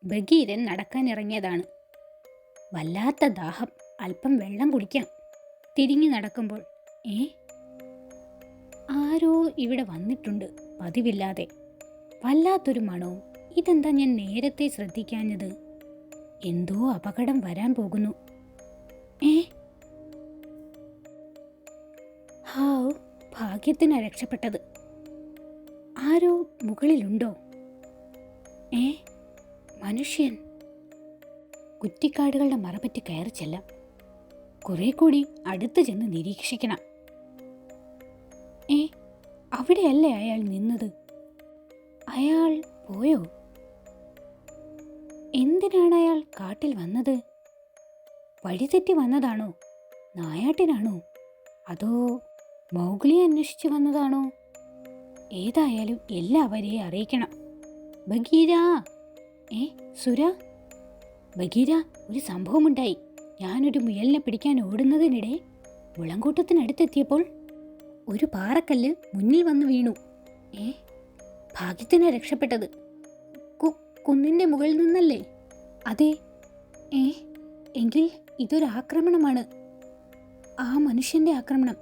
ബഗീരൻ നടക്കാനിറങ്ങിയതാണ്. വല്ലാത്ത ദാഹം, അല്പം വെള്ളം കുടിക്കാം. തിരിഞ്ഞു നടക്കുമ്പോൾ ആരോ ഇവിടെ വന്നിട്ടുണ്ട് പതിവില്ലാതെ. വല്ലാത്തൊരു മണവും. ഇതെന്താ ഞാൻ നേരത്തെ ശ്രദ്ധിക്കാഞ്ഞത്? എന്തോ അപകടം വരാൻ പോകുന്നു. ഹാവ്, ഭാഗ്യത്തിനാ രക്ഷപ്പെട്ടത്. ആരോ മുകളിലുണ്ടോ? മനുഷ്യൻ. കുറ്റിക്കാടുകളുടെ മറപറ്റി കയറി ചെല്ലാം. കുറെ കൂടി അടുത്ത് ചെന്ന് നിരീക്ഷിക്കണം. അവിടെയല്ലേ അയാൾ നിന്നത്? അയാൾ പോയോ? എന്തിനാണ് അയാൾ കാട്ടിൽ വന്നത്? വഴിതെറ്റി വന്നതാണോ? നായാട്ടിനാണോ? അതോ മൗഗ്ലിയെ അന്വേഷിച്ച് വന്നതാണോ? ഏതായാലും എല്ലാവരെയും അറിയിക്കണം. ബഗീര! സുര! ബഗീര, ഒരു സംഭവമുണ്ടായി. ഞാനൊരു മുയലിനെ പിടിക്കാൻ ഓടുന്നതിനിടെ മുളങ്കൂട്ടത്തിനടുത്തെത്തിയപ്പോൾ ഒരു പാറക്കല്ല് മുന്നിൽ വന്ന് വീണു. ഭാഗ്യത്തിനാ രക്ഷപ്പെട്ടത്. കുന്നിന്റെ മുകളിൽ നിന്നല്ലേ? അതെ. എങ്കിൽ ഇതൊരു ആക്രമണമാണ്. ആ മനുഷ്യന്റെ ആക്രമണം.